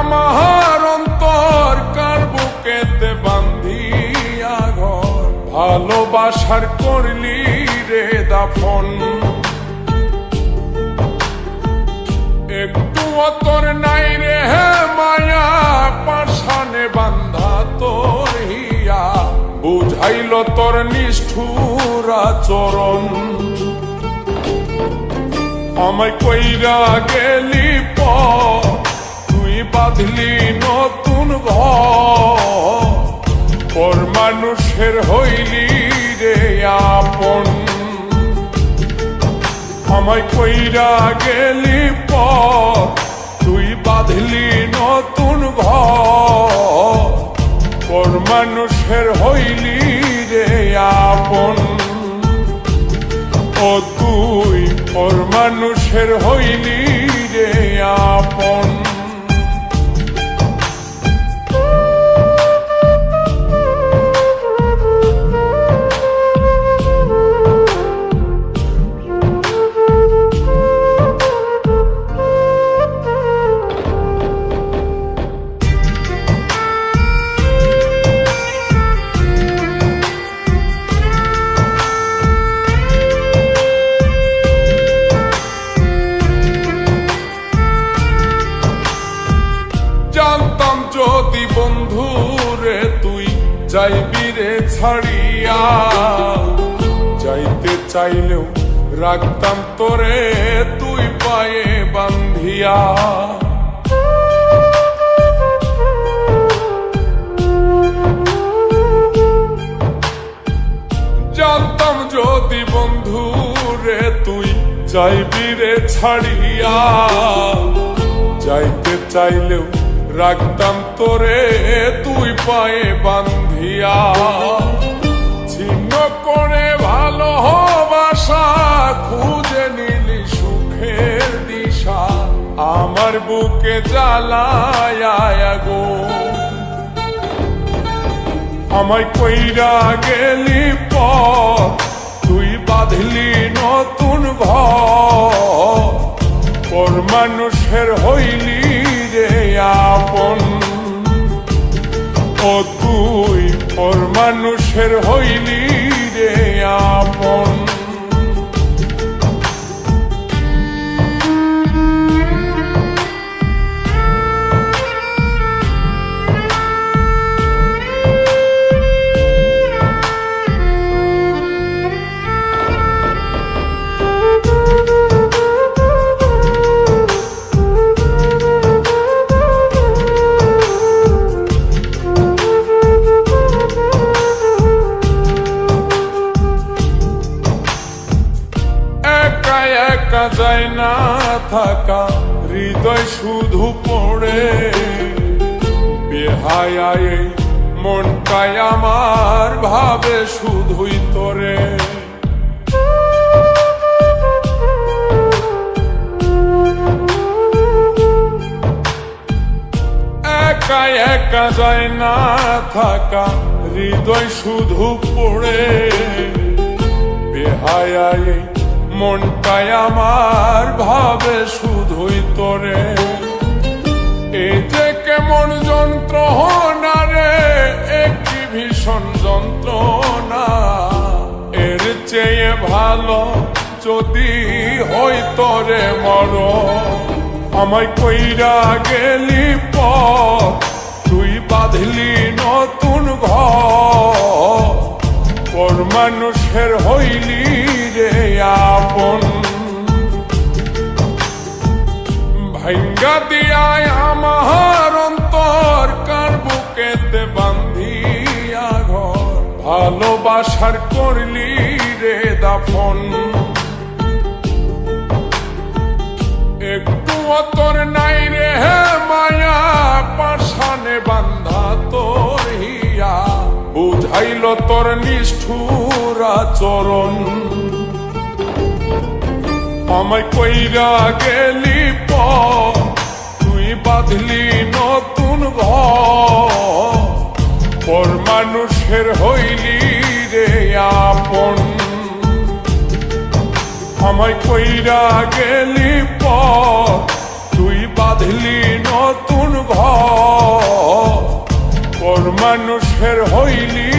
আমার অন্তর কার বুকেতে বান্ধিয়া ঘর, ভালোবাসার করলি রে দাফন। একটু তোর নাই রে মায়া, পাশানে বান্ধা তোর হিয়া, বুঝাইল তোর নিষ্ঠুর আচরণ। আমায় কইরা গেলি তুই বাঁধলি নতুন ঘর, পর মানুষের হইলি রে আপন। আমায় কইরা গেলি তুই বাঁধলি নতুন ঘর, পর মানুষের হইলি রে আপন। ও তুই পর মানুষের হইলি রে আপন। জানতাম যদি বন্ধু রে তুই যাইবি রে ছাড়িয়া, যাইতে চাইলেও রাখতাম তোরে তুই পায়ে বান্ধিয়া। জানতাম যদি বন্ধু রে তুই যাইবি রে ছাড়িয়া, যাইতে চাইলেও রাখতাম তোরে তুই পায়ে বান্ধিয়া। ছিন্ন করে ভালোবাসা খুঁজে নিলি সুখের দিশা, আমার বুকে জ্বালায় আগুন। আমায় কইরা গেলি তুই বাঁধলি নতুন ঘর, পর মানুষের হইলি রে আপন। ও তুই পর মানুষের হইলি রে আপন। একা যায় না থাকা, হৃদয় শুধু পড়ে বেহায়, মনটাই আমার ভাবে শুধুই তোরে। একা একা যায় না থাকা, হৃদয় শুধু পড়ে বেহায়, মনটাই আমার ভাবে শুধুই তোরে। এই যে কেমন যন্ত্রণা রে, একটি ভীষণ যন্ত্রণা, এর চেয়ে ভালো যদি হই তোরে মর। আমায় কইরা গেলি তুই বাঁধলি নতুন ঘর, পর মানুষের হইলি রে আপন। ভাঙ্গা দিয়ায় আমার অন্তর কার বুকেতে বান্ধিয়া ঘর, ভালোবাসার করলি রে দাফন। একটু তোর নাই রে মায়া, পাশানে বান্ধা তোর হিয়া, বুঝাইল তোর নিষ্ঠুর আচরণ। আমায় কইরা গেলি তুই বাঁধলি নতুন ঘর, পর মানুষের হইলি রে আপন। আমায় কইরা গেলি তুই বাঁধলি নতুন ঘর পর মানুষের হইলি